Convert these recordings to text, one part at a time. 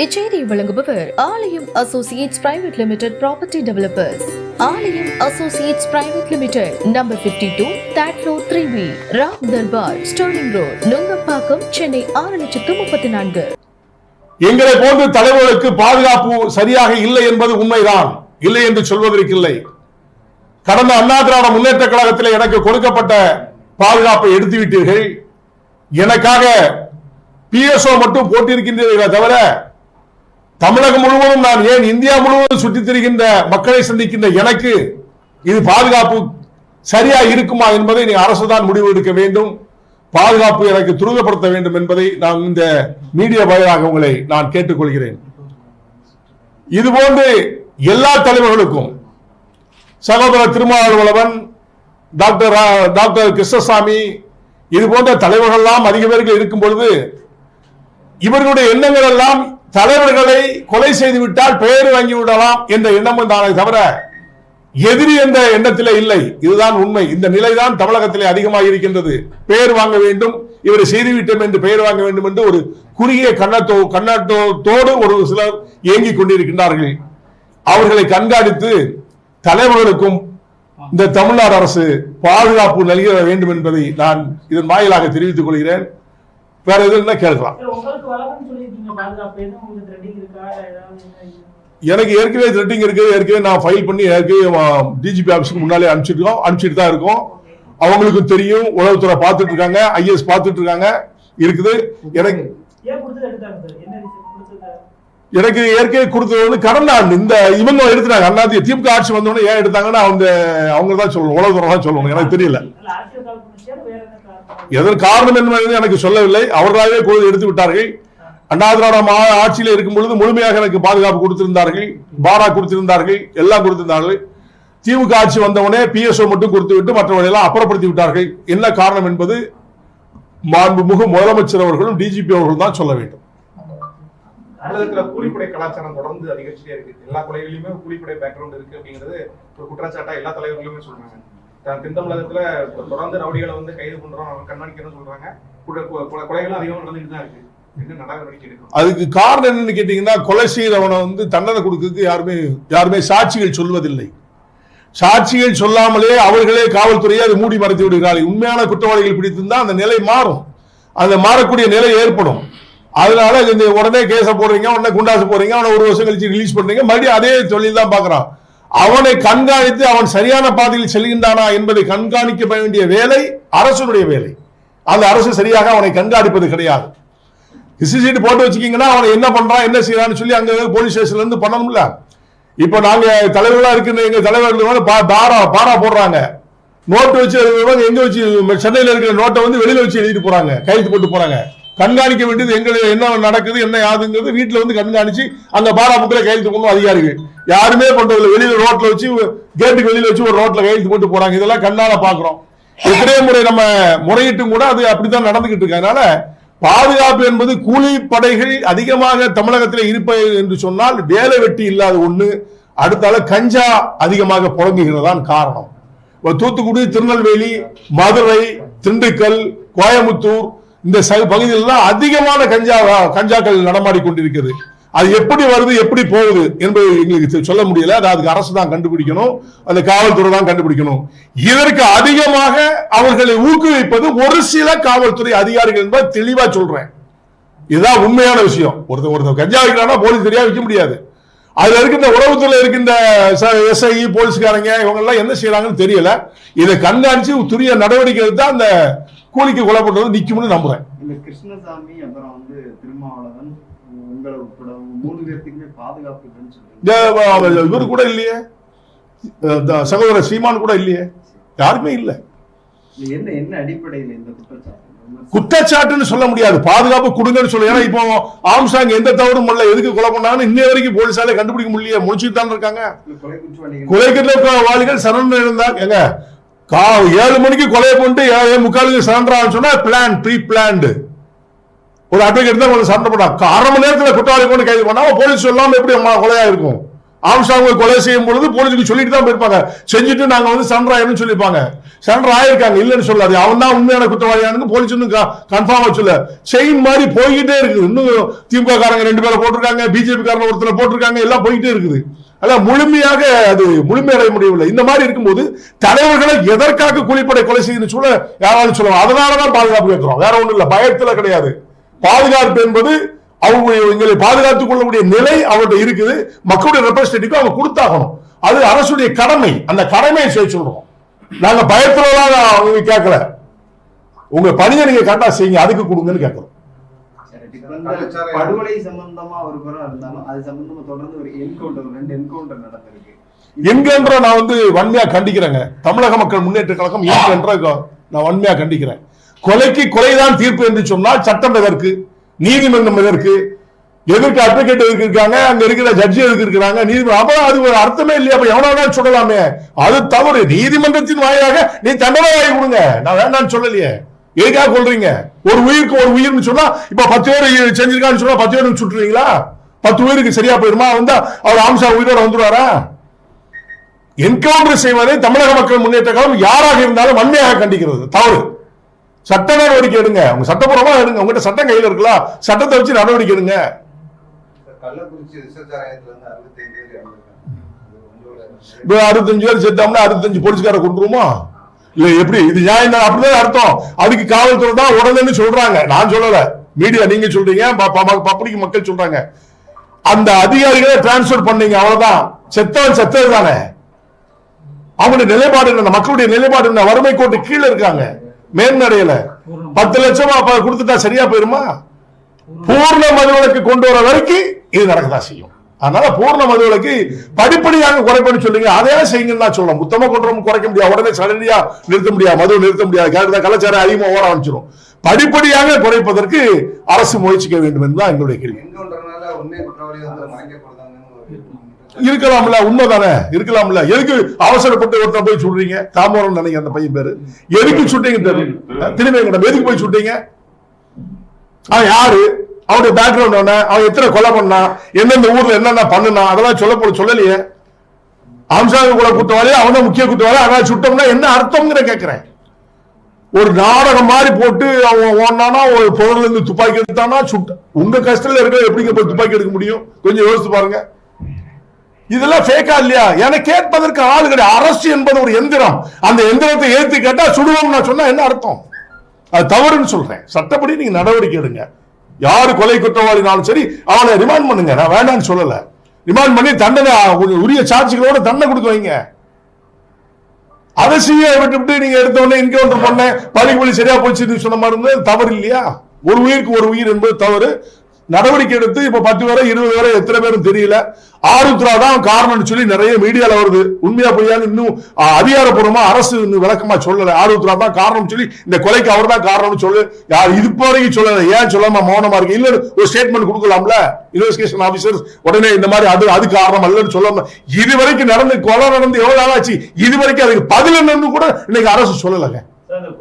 இச்செய்தியை வழங்குபவர் Aalayam associates private limited property developers. Aalayam associates private limited, number 52, third floor 3B, Ram Durbar, Sterling road, Nungambakkam, Chennai 6,34,000. எங்களை போன்ற தலைவர்களுக்கு பாதுகாப்பு சரியாக இல்லை என்பது உண்மைதான். இல்லை என்று சொல்வதற்கில்லை. கடந்த அண்ணா திராவிட முன்னேற்ற கழகத்தில் எனக்கு கொடுக்கப்பட்ட பாதுகாப்பை எடுத்துவிட்டீர்கள். எனக்காக PSO மட்டும் போட்டிருக்கின்றீர்களே தவிர தமிழகம் முழுவதும், நான் ஏன் இந்தியா முழுவதும் சுற்றித் திரிகின்ற மக்களை சந்திக்கின்ற எனக்கு இது பாதுகாப்பு சரியா இருக்குமா என்பதை நீ அரசுதான் முடிவு எடுக்க வேண்டும். பாதுகாப்பு எனக்கு துரிதப்படுத்த வேண்டும் என்பதை நான் இந்த மீடியா வாயிலாக உங்களை நான் கேட்டுக்கொள்கிறேன். இதுபோன்று எல்லா தலைவர்களுக்கும், சகோதரர் திருமாவளவன், டாக்டர் கிருஷ்ணசாமி, இது போன்ற தலைவர்கள் எல்லாம் அதிக பேர்கள் இருக்கும் பொழுது இவர்களுடைய எண்ணங்கள் எல்லாம் தலைவர்களை கொலை செய்து விட்டால் பெயர் வாங்கி விடலாம் என்ற எண்ணமும் தானே தவிர எதிரி என்ற எண்ணத்திலே இல்லை. இதுதான் உண்மை. இந்த நிலைதான் தமிழகத்திலே அதிகமாக இருக்கின்றது. பெயர் வாங்க வேண்டும், இவரை செய்துவிட்டோம் என்று பெயர் வாங்க வேண்டும் என்று ஒரு குறுகிய கண்ணோட்டத்தோடு ஒரு சிலர் இயங்கிக் கொண்டிருக்கின்றார்கள். அவர்களை கண்காணித்து தலைவர்களுக்கும் இந்த தமிழ்நாடு அரசு பாதுகாப்பு நல்கிட வேண்டும் என்பதை நான் இதன் வாயிலாக தெரிவித்துக் கொள்கிறேன். வேற எதுவும் கேட்கலாம். எனக்கு ஏற்கனவே த்ரெட்டிங் இருக்கு. ஏற்கனவே நான் ஃபைல் பண்ணி ஏற்கனவே டிஜிபி ஆபீஸ்க்கு முன்னாலே அனுப்பிச்சிட்டு தான் இருக்கோம். அவங்களுக்கும் தெரியும், உளவுத்துறை பார்த்துட்டு இருக்காங்க, IAS பார்த்துட்டு இருக்காங்க, இருக்குது. எனக்கு ஏற்கனவே கொடுத்தது வந்து கடந்த ஆண்டு இந்த இவங்க எடுத்துட்டாங்க. அண்ணா திமுக ஆட்சி வந்தோடனே ஏன் எடுத்தாங்கன்னா அவங்க தான் சொல்லணும், உளவுத்துறை தான் சொல்லணும். எனக்கு தெரியல எதற்கு காரணம் என்ன எனக்கு சொல்லவில்லை. அவர்களாகவே எடுத்து விட்டார்கள். அண்ணா திராவிட ஆட்சியில் இருக்கும் பொழுது முழுமையாக எனக்கு பாதுகாப்பு கொடுத்திருந்தார்கள், பாரா கொடுத்திருந்தார்கள், எல்லாம் கொடுத்திருந்தார்கள். திமுக ஆட்சி வந்தவுடனே PSO மட்டும் கொடுத்து விட்டு மற்றவர்கள் எல்லாம் அப்புறப்படுத்தி விட்டார்கள். என்ன காரணம் என்பது மாண்புமிகு முதலமைச்சர் அவர்களும் DGP அவர்களும் தான் சொல்ல வேண்டும். தமிழகத்துல கூலிப்படை கலாச்சாரம் தொடர்ந்து அதிகரிச்சுட்டே இருக்கு. எல்லா கொலைகளிலுமே கூலிப்படை பேக்ரவுண்ட் இருக்கு அப்படிங்கிறது ஒரு குற்றச்சாட்டா எல்லா தலைவர்களுமே சொல்றாங்க. தென் தமிழகத்துல தொடர்ந்து ரவுடிகளை வந்து கைது பண்றோம், கண்காணிக்கிறோம் சொல்றாங்க. கொலைகளும் அதிகமாக நடந்துட்டு தான் இருக்கு. அதுக்கு காரணம் என்னன்னு கேட்டீங்கன்னா, கொலை செய்யறவனை வந்து தண்டனை கொடுக்கறதுக்கு யாருமே சாட்சிகள் சொல்வதில்லை. சாட்சிகள் சொல்லாமலே அவர்களே காவல்துறையை அதை மூடி மறைத்து விடுகிறார்கள். உண்மையான குற்றவாளிகள் பிடித்திருந்தா அந்த நிலை மாறும், அந்த மாறக்கூடிய நிலை ஏற்படும். அதனால உடனே கேஸ போடுறீங்க, உடனே குண்டாசு போடுறீங்க, அவனை ஒரு வருஷம் கழிச்சு ரிலீஸ் பண்றீங்க, மறுபடியும் அதே தொழில் தான் பாக்குறான். அவனை கண்காணித்து அவன் சரியான பாதையில் செல்கின்றானா என்பதை கண்காணிக்க வேண்டிய வேலை அரசுடைய வேலை. அந்த அரசு சரியாக அவனை கண்காணிப்பது கிடையாது. ஹிஸ்டரி போட்டு வச்சுக்கீங்கன்னா அவனை என்ன பண்றான், என்ன செய்யறான்னு சொல்லி அங்க போலீஸ் ஸ்டேஷன்ல இருந்து பண்ணணும்ல. இப்ப நாங்க தலைவர்களா இருக்கின்ற எங்க தலைவர்கள் பாரா போடுறாங்க, நோட்டு வச்சு எங்க வச்சு சென்னையில இருக்கிற நோட்டை வந்து வெளியில வச்சு எழுதிட்டு போறாங்க, கையெழுத்து போட்டு போறாங்க. கண்காணிக்க வேண்டியது எங்களுக்கு என்ன நடக்குது, என்ன யாதுங்கிறது வீட்டுல வந்து கண்காணிச்சு அங்க பாரா புக்கில கையெழுத்து போடணும் அதிகாரிகள். யாருமே பண்றதில்லை. வெளியில ரோட்ல வச்சு, கேட்டுக்கு வெளியில வச்சு ஒரு ரோட்ல கையெழுத்து போட்டு போறாங்க. இதெல்லாம் கண்ணால பாக்குறோம். எத்தனையோ முறை நம்ம முறையிட்டும் கூட அது அப்படித்தான் நடந்துகிட்டு இருக்கு. அதனால பாதுகாப்பு என்பது கூலிப்படைகள் அதிகமாக தமிழகத்தில் இருப்பது என்று சொன்னால் வேலை வெட்டி இல்லாத ஒண்ணு. அடுத்தால கஞ்சா அதிகமாக புழங்குகிறதான் காரணம். தூத்துக்குடி, திருநெல்வேலி, மதுரை, திண்டுக்கல், கோயம்புத்தூர் இந்த பகுதியிலாம் அதிகமான கஞ்சாக்கள் நடமாடி கொண்டிருக்கிறது. அது எப்படி வருது, எப்படி போகுது என்பது எங்களுக்கு சொல்ல முடியல. அதுக்கு அரசு தான் கண்டுபிடிக்கணும், அந்த காவல்துறை தான் கண்டுபிடிக்கணும். இதற்கு அதிகமாக அவர்களை ஊக்குவிப்பது ஒரு சில காவல்துறை அதிகாரிகள் என்பதை தெளிவா சொல்றேன். இதுதான் உண்மையான விஷயம். ஒருத்தர் கஞ்சா வைக்கிறான்னா போலீஸ் தெரியா வைக்க முடியாது. அதுல இருக்கின்ற உளவுத்துறையில் இருக்கின்ற SI போலீஸ்காரங்க இவங்க எல்லாம் என்ன செய்யறாங்கன்னு தெரியல. இதை கண்காணிச்சு துரிய நடவடிக்கை எடுத்தா அந்த கூலிக்கு கொலை பண்றது நிக்கும்னு நம்புறேன். கிருஷ்ணசாமி அப்புறம் வந்து திருமாவளவன் இவரு கூட இல்லையே, சகோதரர் சீமான் கூட இல்லையே, யாருமே இல்ல. என்ன அடிப்படையில் இந்த குற்றச்சாட்டுன்னு சொல்ல முடியாது. பாதுகாப்பு கொடுங்கன்னு சொல்ல. ஏன்னா இப்போ ஆம்சாங் எந்த தவறும் பண்ணல, எதுக்கு கொலை பண்ணாங்கன்னு இன்ன வரைக்கும் போலீஸால கண்டுபிடிக்க முடியல. முடிச்சுட்டு தான் இருக்காங்க. கொலை குற்றவாளிகள் சரண் இருந்தாங்க. எங்க 7 மணிக்கு கொலை பண்ணிட்டு 7:45 சரண்டர் சொன்னா ப்ரீ பிளான்டு. ஒரு அட்வொகேட் தான் சண்டை போட்டாங்க. 1/2 மணி நேரத்தில் குற்றவாளி கொண்டு கைது பண்ணா போலீஸ் சொல்லாம எப்படி கொலையா இருக்கும்? ஆம்சாங் கொலை செய்யும் பொழுது போலீஸுக்கு சொல்லிட்டு தான் போயிருப்பாங்க. செஞ்சுட்டு நாங்க வந்து சண்டர் ஆயிரும் சொல்லிருப்பாங்க. சரண்டர் ஆயிருக்காங்க, இல்லன்னு சொல்லாது. அவன் தான் உண்மையான குற்றவாளியானு போலீஸ் கன்ஃபார்மா சொல்ல. செயின் மாதிரி போய்கிட்டே இருக்குது. இன்னும் திமுக காரங்க 2 பேரை போட்டிருக்காங்க, பிஜேபி காரங்க ஒருத்தரை போட்டிருக்காங்க, எல்லாம் போய்கிட்டே இருக்குது. அதான் முழுமையாக அது முழுமையடைய முடியவில்லை. இந்த மாதிரி இருக்கும்போது தலைவர்களை எதற்காக கூலிப்படை கொலை செய்யணும் சொல்ல யாராவது சொல்லுவாங்க. அதனாலதான் பாதுகாப்பு கேட்கிறோம், வேற ஒண்ணும் இல்ல, பயத்துல கிடையாது. பாதுகாப்பு என்பது அவங்க எங்களை பாதுகாத்துக் கொள்ளக்கூடிய நிலை அவர்கிட்ட இருக்குது. மக்களுடைய ரெப்ரஸன்டேட்டிவ் அவங்க கொடுத்தாகணும். அது அரசுடைய கடமை. அந்த கடமையை செய்ய சொல்றோம். நாங்க பயத்துலதான் கேட்கல, உங்க பணியை நீங்க கரெக்டா செய்யுங்க, அதுக்கு கொடுங்கன்னு கேட்கிறோம். படுகொலை சம்பந்தமா ஒரு புறம் இருந்தாலும் அது சம்பந்தமா தொடர்ந்து ஒரு என்கவுண்டர் 2 என்கவுண்டர் நடந்திருக்கு. என்கவுண்டரை நான் வன்மையா கண்டிக்கிறேங்க. தமிழக மக்கள் முன்னேற்ற கழகம் என்கவுண்டரை நான் வன்மையா கண்டிக்கிறேன். கொலைக்கு கொலைதான் தீர்ப்பு என்று சொன்னால் சட்டம் எதற்கு, நீதிமன்றம் எதற்கு, எதற்கு அட்வொகேட் எதுக்கு இருக்காங்க, அங்க இருக்கிற ஜட்ஜி எதுக்கு இருக்கிறாங்க, நீதிமன்றம். அப்ப அது ஒரு அர்த்தமே இல்லையா? அப்ப எவனாலும் சொல்லலாமே, அது தவறு. நீதிமன்றத்தின் வாயிலாக நீ தண்டனை வாங்கி கொடுங்க, நான் வேண்டாம்னு சொல்லலையே. எதுக்காக கொள்றீங்க? ஒரு உயிருக்கு ஒரு உயிர்னு சொன்னா இப்ப 10 பேர் செஞ்சிருக்கான்னு சொன்னா 10 பேருக்கு சுட்டுறீங்களா? 10 உயிருக்கு சரியா போயிருமா? அவர் ஆம்சா உயிரோட வந்துருவாரா? என்கவுண்டர் செய்வதை தமிழக மக்கள் முன்னேற்ற கழகம் யாராக இருந்தாலும் வன்மையாக கண்டிக்கிறது. தவறு. சட்ட நடவடிக்கை எடுங்க, உங்க சட்டப்பூர்வமா எடுங்க. உங்ககிட்ட சட்டம் கையில இருக்கலாம், சட்டத்தை வச்சு நடவடிக்கை எடுங்க. கள்ளக்குறிச்சி விசச்சாராயத்துல 65 பேர் செத்தாம்னா 65 போலீஸ்கார கொண்டுருமா? இல்ல எப்படி? இது நியாயம் தான், அப்படிதான் அர்த்தம். அதுக்கு காவல்துறை தான் உடனே சொல்றாங்க, நான் சொல்லல, மீடியா நீங்க சொல்றீங்க, பப்ளிக் மக்கள் சொல்றாங்க. அந்த அதிகாரிகளை டிரான்ஸ்பர் பண்ணீங்க, அவ்வளவுதான். செத்தவன் செத்தது தானே. அவங்களுடைய நிலைப்பாடு என்ன? மக்களுடைய நிலைப்பாடு என்ன? வறுமை கோட்டு கீழே இருக்காங்க, மேல்நடையில 10 லட்சம் கொடுத்துட்டா சரியா போயிருமா? பூர்ண மதுவிலக்கு கொண்டு வர வரைக்கும் இது நடக்கதான் செய்யும். அதனால பூர்ண மதுவிலக்கு படிப்படியாக குறைப்பன்னு சொல்லுங்க, அதையே செய்யுங்கன்னு தான் சொல்லலாம். மொத்தமா கொண்டு குறைக்க முடியாது, உடனே சடனடியா நிறுத்த முடியாது, மதுவை நிறுத்த முடியாது, கலாச்சாரம் அதிகமாக ஓட ஆரம்பிச்சிடும். படிப்படியாக குறைப்பதற்கு அரசு முயற்சிக்க வேண்டும் என்றுதான் எங்களுடைய கேள்வி. இருக்கலாம்ல, உண்மைதானே, இருக்கலாம்ல. எதுக்கு அவசரப்பட்டு ஒருத்தர் போய் சொல்றீங்க? தாமோரம் நினைக்க அந்த பையன் பேரு, எதுக்கு சுட்டீங்க? திரும்ப எதுக்கு போய் சுட்டீங்க? அவன் யாரு, அவனுடைய பேக்ரவுண்ட் என்ன, அவன் எத்தனை கொலை பண்ணா, எந்தெந்த ஊர்ல என்னென்ன பண்ணுனா, அதெல்லாம் சொல்லலையே. அம்சாங்க கொலை குற்றவாளி, அவன் முக்கிய குற்றவாளி, அதனால சுட்டோம்னா என்ன அர்த்தம்ங்கிற கேட்கிறேன். ஒரு நாடகம் மாதிரி போட்டு அவன் ஓடனானா, ஒரு பொருள்ல இருந்து துப்பாக்கி எடுத்தானா சுட்ட. உங்க கஷ்டத்துல இருக்கிற எப்படிங்க போய் துப்பாக்கி எடுக்க முடியும்? கொஞ்சம் யோசிச்சு பாருங்க. இதெல்லாம் ஃபேக்கா இல்லையா? என கேட்பதற்கு ஆள் கிடையாது. அரசு என்பது ஒரு எந்திரம், அந்த எந்திரத்தை ஏற்றி கேட்டா சுடுவோம் நான் சொன்னா என்ன அர்த்தம்? அது தவறுன்னு சொல்றேன். சட்டப்படி நீங்க நடவடிக்கை எடுங்க. யாரு கொலை குற்றவாளினாலும் சரி அவனை ரிமாண்ட் பண்ணுங்க, நான் வேண்டாம்னு சொல்லல. ரிமாண்ட் பண்ணி தண்டனை உரிய சாட்சிகளோட தண்டனை கொடுக்க வைங்க. அதை செய்ய விட்டு நீங்க எடுத்த உடனே என்கவுண்டர் பண்ண பழி சரியா போச்சு சொன்ன மாதிரி இருந்தது தவறு இல்லையா? ஒரு உயிருக்கு ஒரு உயிர் என்பது தவறு. நடவடிக்கை எடுத்து இப்ப 10 பேரை 20 பேரை எத்தனை பேரும் தெரியல. ஆருத்ரா தான் காரணம்னு சொல்லி நிறைய மீடியால வருது. உண்மையா பொய்யான்னு இன்னும் அதிகாரப்பூர்வமா அரசு விளக்கமா சொல்லல. ஆருத்ரா தான் காரணம் சொல்லி இந்த கொலைக்கு அவர் தான் காரணம்னு சொல்லு யார் இது வரைக்கும் சொல்லல. ஏன் சொல்லாம மௌனமா இருக்கு? இல்ல ஒரு ஸ்டேட்மெண்ட் கொடுக்கலாம்ல இன்வெஸ்டிகேஷன் ஆபீசர் உடனே இந்த மாதிரி அது காரணம் அல்லன்னு சொல்லாம. இது வரைக்கும் நடந்து கொலை நடந்து எவ்வளவு நாள் ஆச்சு, இது வரைக்கும் அதுக்கு பதில் என்னன்னு கூட இன்னைக்கு அரசு சொல்லலங்க.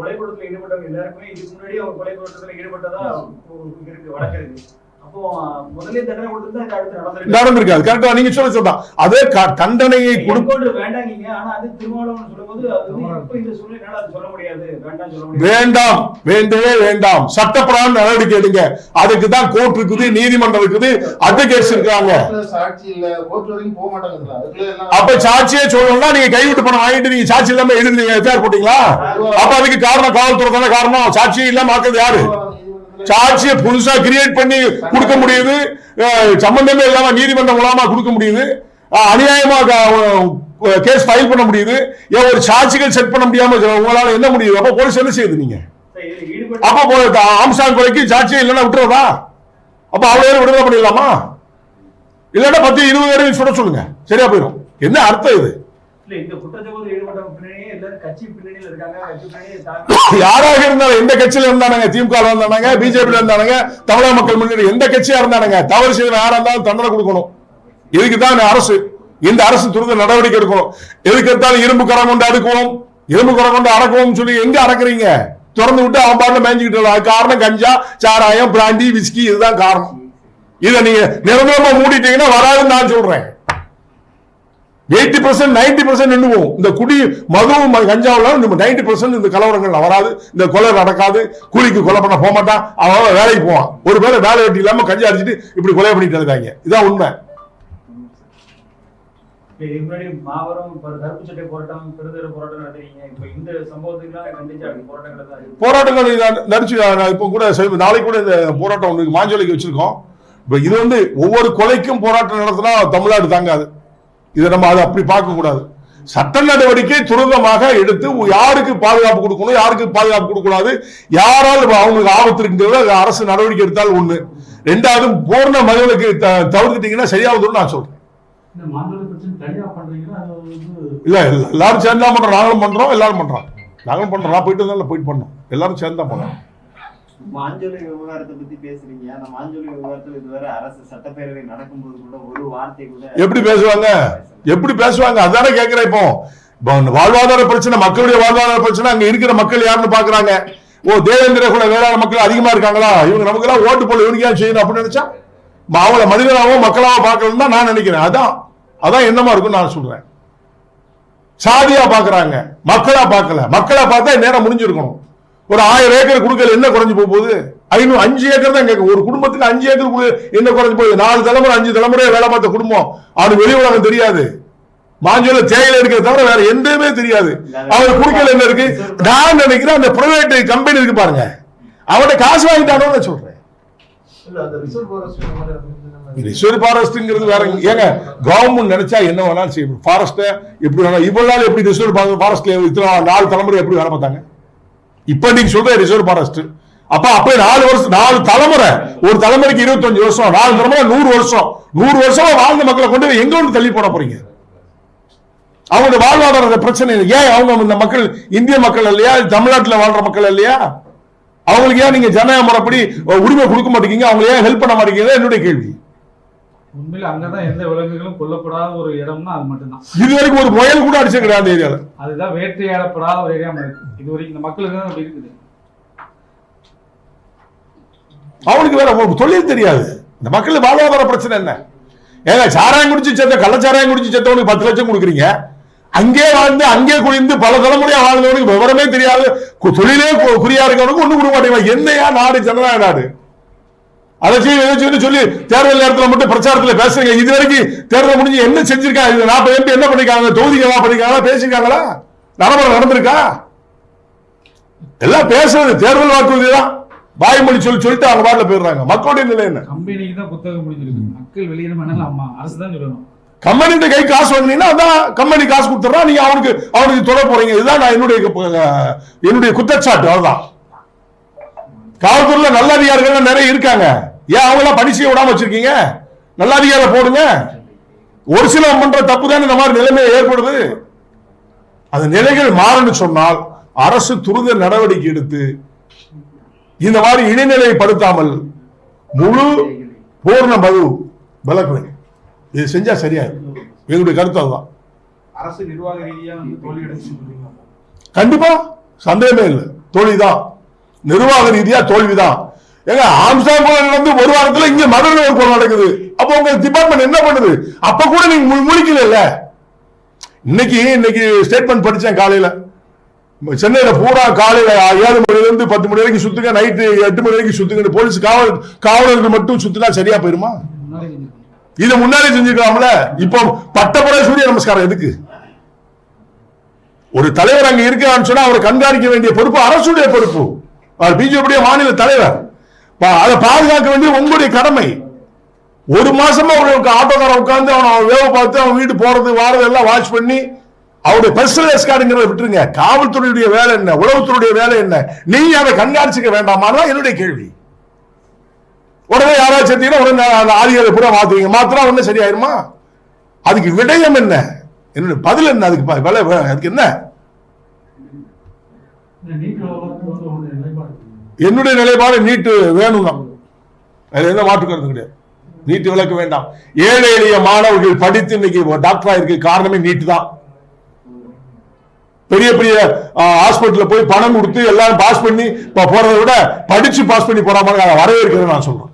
கொலை குற்றத்தில் ஈடுபட்டவங்க எல்லாருக்குமே இதுக்கு முன்னாடி அவங்க கொலை குற்றத்தில் ஈடுபட்டதா வழக்கு இருக்கு. நடந்திருக்காது. கரெக்டா நீங்க சொல்ல அதே தண்டனையை வேண்டாம், வேண்டவே வேண்டாம். சட்டப்படாம நடவடிக்கை எடுங்க. அதுக்கு தான் கோர்ட் இருக்குது, நீதிமன்றம் இருக்குது, அட்வொகேட்ஸ் இருக்காங்க. அப்ப சாட்சியே சொல்லணும்னா நீங்க கைவிட்டு பணம் வாங்கிட்டு நீங்க சாட்சி இல்லாம எழுதுறீங்க, எஃப்ஐஆர் போட்டீங்களா? அப்ப அதுக்கு காரணம் காவல்துறை தானே காரணம். சாட்சியே இல்லாம ஆக்குறது யாரு? சாட்சியை புதுசா கிரியேட் பண்ணி கொடுக்க முடியுது, சம்பந்தமே இல்லாம நீதிமன்றம் மூலமா கொடுக்க முடியுது, அநியாயமா கேஸ் ஃபைல் பண்ண முடியுது. ஏன் ஒரு சாட்சிகள் செட் பண்ண முடியாம உங்களால என்ன முடியுது? அப்ப போலீஸ் என்ன செய்யுது? நீங்க அப்ப ஆம்சாங் கொலைக்கு சாட்சியம் இல்லைன்னா விட்டுறதா? அப்ப அவ்வளவு விடுதலை பண்ணிடலாமா? இல்லன்னா 10-20 பேரையும் சுட சொல்லுங்க, சரியா போயிடும். என்ன அர்த்தம் இது? யாராக இருந்தாலும் எந்த கட்சியில இருந்தானுங்க, திமுக இருந்தானுங்க, பிஜேபி இருந்தானுங்க, தமிழக மக்கள் முன்னேற்ற எந்த கட்சியா இருந்தானுங்க, தவறு செய்த யாரா இருந்தாலும் தண்டனை கொடுக்கணும். இதுக்குதான் அரசு இந்த அரசு துரித நடவடிக்கை எடுக்கணும். எதுக்கு எடுத்தாலும் இரும்பு கரம் கொண்டு அடுக்குவோம், இரும்பு கரம் கொண்டு அடக்குவோம் சொல்லி எங்க அடக்குறீங்க? திறந்து விட்டு அவன் பாட்டுல மேய்ஞ்சுக்கிட்டு காரணம் கஞ்சா, சாராயம், பிராண்டி, விஸ்கி, இதுதான் காரணம். இதை நீங்க நிரந்தரமா மூடிட்டீங்கன்னா வராதுன்னு நான் சொல்றேன். 80% 90% நின்றுவோம். இந்த குடி மதுவும் கஞ்சாவெல்லாம் 90% இந்த கலவரங்கள் வராது, இந்த கொலை நடக்காது, கூலிக்கு கொலை பண்ண போக மாட்டான், அவன் வேலைக்கு போவான். ஒரு பேரை வேலை வெட்டி இல்லாம கஞ்சா அடிச்சுட்டு இப்படி கொலை பண்ணிட்டு இருக்காங்க. இதான் உண்மை. முன்னாடி மாபெரும் கருப்பு சட்டை போராட்டம், பெருந்தெரு போராட்டம் நடத்துறீங்க. இப்ப இந்த சம்பவத்துக்குலாம் கண்டிச்சு போராட்டங்கள் நடிச்சு இப்ப கூட நாளைக்கு கூட இந்த போராட்டம் ஒன்று மாஞ்சோலைக்கு வச்சிருக்கோம். இப்ப இது வந்து ஒவ்வொரு கொலைக்கும் போராட்டம் நடத்தினா தமிழ்நாடு தாங்காது. இதை நம்ம அதை அப்படி பார்க்க கூடாது. சட்ட நடவடிக்கை துரிதமாக எடுத்து யாருக்கு பாதுகாப்பு கொடுக்கணும், யாருக்கு பாதுகாப்பு கொடுக்கூடாது, யாரால் அவங்களுக்கு ஆபத்து இருக்குங்கிறது அரசு நடவடிக்கை எடுத்தால் ஒண்ணு. ரெண்டாவது பூர்ண மதுவிலக்கு தவிர்த்துட்டீங்கன்னா சரியாவதுன்னு நான் சொல்றேன். இல்ல எல்லாரும் சேர்ந்தா பண்றோம், நாங்களும் பண்றோம், எல்லாரும் பண்றோம், நாங்களும் பண்றோம். நான் போயிட்டு இருந்தாலும் போயிட்டு பண்ணோம், எல்லாரும் சேர்ந்தா பண்ணோம். மாஞ்சோலை விவகாரத்தை பத்தி பேசுறீங்க. அந்த மாஞ்சோலை விவகாரத்தில் இதுவரை அரசு சட்டப்பேரவை நடக்கும்போது கூட ஒரு வார்த்தை கூட எப்படி பேசுவாங்க, எப்படி பேசுவாங்க? அதானே கேட்கிறேன். இப்போ வாழ்வாதார பிரச்சனை, மக்களுடைய வாழ்வாதார பிரச்சனை, அங்க இருக்கிற மக்கள் யாருன்னு பாக்குறாங்க. ஓ, தேவேந்திர குல வேளாண் மக்கள் அதிகமா இருக்காங்களா, இவங்க நமக்கு எல்லாம் ஓட்டு போல இவனுக்கு ஏன் செய்யணும் அப்படின்னு நினைச்சா அவங்கள மனிதனாவோ மக்களாவோ பார்க்கணும் தான் நான் நினைக்கிறேன். அதான் என்னமா இருக்குன்னு நான் சொல்றேன். சாதியா பாக்குறாங்க, மக்களா பார்க்கல. மக்களா பார்த்தா நேரம் முடிஞ்சிருக்கணும். ஒரு 1000 ஏக்கர் கொடுக்கல என்ன குறைஞ்சு போகுது? 5 ஏக்கர் தான் கேட்க. ஒரு குடும்பத்துக்கு 5 ஏக்கர் என்ன குறைஞ்சு போகுது? 4 தலைமுறை 5 தலைமுறை வேலை பார்த்த குடும்பம். அவனுக்கு வெளி உலகம் தெரியாது. மாஞ்சோல தேயிலை எடுக்கிற தவிர வேற எந்தமே தெரியாது. அவனுக்கு குடுக்கல என்ன இருக்கு? நான் நினைக்கிறேன் அந்த பிரைவேட் கம்பெனி இருக்கு பாருங்க, அவன்கிட்ட காசு வாங்கிட்டானு சொல்றேன். ரிசர்வ் ஃபாரஸ்ட்ங்கிறது வேற. ஏங்க கவர்மெண்ட் நினைச்சா என்ன வேணாலும் செய்யும். ஃபாரஸ்ட் எப்படி வேணா இவ்வளவு நாள் எப்படி ரிசர்வ் ஃபாரஸ்ட்ல 4 தலைமுறை எப்படி வேலை பார்த்தாங்க? இப்ப நீங்க சொல்ற ரிசர்வ் ஃபாரஸ்ட் அப்ப 4 வருஷம் 4 தலைமுறை, ஒரு தலைமுறைக்கு 25 வருஷம், 4 தலைமுறை 100 வருஷம், 100 வருஷம் வாழ்ந்த மக்களை கொண்டு எங்க வந்து தள்ளி போட போறீங்க? அவங்க வாழ்வாதார பிரச்சனை ஏன்? அவங்க இந்த மக்கள் இந்திய மக்கள் இல்லையா, தமிழ்நாட்டில் வாழ்ற மக்கள் இல்லையா? அவங்களுக்கு ஏன் நீங்க ஜனநாயக முறைப்படி உரிமை கொடுக்க மாட்டேங்க? அவங்க ஏன் ஹெல்ப் பண்ண மாட்டேங்க? என்னுடைய கேள்வி. உண்மையில அங்கதான் எந்த விலங்குகளும் கொல்லப்படாத ஒரு இடம்னா அது மட்டும்தான். இது வரைக்கும் ஒரு முயல் கூட அடிச்சு கிடையாது ஏரியால. அதுதான் வேட்டையாடப்படாத ஒரு ஏரியா இருக்கு. இது வரைக்கும் இந்த மக்களுக்கு தான் அப்படி இருக்குது. அவனுக்கு வேற தொழில் தெரியாது. இந்த மக்கள் வாழ்வாதார பிரச்சனை என்ன? ஏங்க சாராயம் குடிச்சு செத்த, கள்ளச்சாராயம் குடிச்சு செத்தவனுக்கு 10 லட்சம் கொடுக்குறீங்க. அங்கே வாழ்ந்து அங்கே குடிந்து பல தலைமுறையா வாழ்ந்தவனுக்கு விவரமே தெரியாது, தொழிலே குறியா இருக்கவனுக்கு ஒண்ணு கொடுக்க மாட்டேங்க. என்னையா நாடு ஜனநாயக நாடு? அதை சொல்லி தேர்தல் நேரத்தில் மட்டும் பிரச்சாரத்தில் பேசுறீங்க. இது வரைக்கும் தேர்தல் முடிஞ்சு என்ன செஞ்சிருக்காங்க? 40 MP என்ன பண்ணிருக்காங்க? தொகுதிகள் என்ன பண்ணிருக்காங்களா? பேசிருக்காங்களா? நடைமுறை நடந்திருக்கா? எல்லாம் பேசுறது தேர்தல் வாக்குறுதி தான். வாய்மொழி சொல்லிட்டு அவங்க பாட்டில் போயிடுறாங்க. மக்களுடைய நிலை என்ன? கம்பெனிக்கு தான் புத்தகம் முடிஞ்சிருக்கு. மக்கள் வெளியிடணும், அரசு தான் சொல்லணும். கம்பெனி கை காசு வாங்கினீங்கன்னா அதான் கம்பெனி காசு கொடுத்துறா, நீங்க அவனுக்கு தொட போறீங்க. இதுதான் நான் என்னுடைய குற்றச்சாட்டு. அவ்வளவுதான். காவல்துறையில நல்ல அதிகாரிகள் நிறைய இருக்காங்க. ஏன் அவங்க எல்லாம் பணி செய்ய விடாம வச்சிருக்கீங்க? நல்ல அதிகாரிகளை போடுங்க. ஒரு சில பண்ற தப்பு தான் இந்த மாதிரி நிலைமை ஏற்படுது. அந்த நிலைகள் மாறணும் சொன்னால் அரசு துரித நடவடிக்கை எடுத்து இந்த மாதிரி இடைநிலைப்படுத்தாமல் முழு பூர்ண மது விலக்கு இது செஞ்சா சரியா எங்களுடைய கருத்து. அதுதான். அரசு நிர்வாக ரீதியா தோல்வி கண்டிப்பா சந்தேகமே இல்லை. தோல்விதான், நிர்வாக ரீதியா தோல்விதான். ஏங்க ஆம்ஸ்டாங் நடந்து ஒரு வாரத்துல இங்க மதுரை ஒரு போர் நடக்குது. அப்ப உங்க டிபார்ட்மெண்ட் என்ன பண்ணுது? அப்ப கூட நீங்க முழிக்கல. இன்னைக்கு ஸ்டேட்மெண்ட் படிச்சேன் காலையில. சென்னையில பூரா காலையில 7 மணில இருந்து 10 மணி வரைக்கும் சுத்துங்க, நைட்டு 8 மணி வரைக்கும் சுத்துங்க. போலீஸ் காவலர்கள் மட்டும் சுத்தினா சரியா போயிருமா? இதை முன்னாடி செஞ்சுக்கலாம்ல. இப்போ பட்டப்பட சூரிய நமஸ்காரம் எதுக்கு? ஒரு தலைவர் அங்க இருக்கிறான்னு சொன்னா அவரை கண்காணிக்க வேண்டிய பொறுப்பு அரசுடைய பொறுப்பு. அவர் பிஜேபி மாநில தலைவர். அதை பாதுகாக்க வேண்டிய உங்களுடைய கடமை. ஒரு மாசமா அவருக்கு ஆட்டோக்காரன் உட்கார்ந்து அவன் வேலை பார்த்து அவன் வீட்டு போறது வாரது எல்லாம் வாட்ச் பண்ணி அவருடைய பர்சனல் எஸ்கார்டுங்கிறத விட்டுருங்க. காவல்துறையுடைய வேலை என்ன, உளவுத்துறையுடைய வேலை என்ன? நீங்க அதை கண்காணிச்சுக்க வேண்டாமான்னு என்னுடைய கேள்வி. உடனே யாராவது செத்தீங்கன்னா உடனே ஆதிகாரி பூரா மாத்துவீங்க. மாத்திரா உடனே சரியாயிருமா? அதுக்கு விடயம் என்ன? என்னுடைய பதில் என்ன? அதுக்கு என்ன? என்னுடைய நிலைப்பாடு நீட்டு வேணும் தான். அதுல எந்த மாற்று கருத்து கிடையாது. நீட்டு விலக்க வேண்டாம். ஏழை எளிய மாணவர்கள் படித்து இன்னைக்கு டாக்டர் ஆயிருக்கு காரணமே நீட்டு தான். பெரிய பெரிய ஹாஸ்பிட்டல் போய் பணம் கொடுத்து எல்லாரும் பாஸ் பண்ணி போறதை விட படிச்சு பாஸ் பண்ணி போற மாதிரி வரவேற்கிறேன் நான் சொல்றேன்.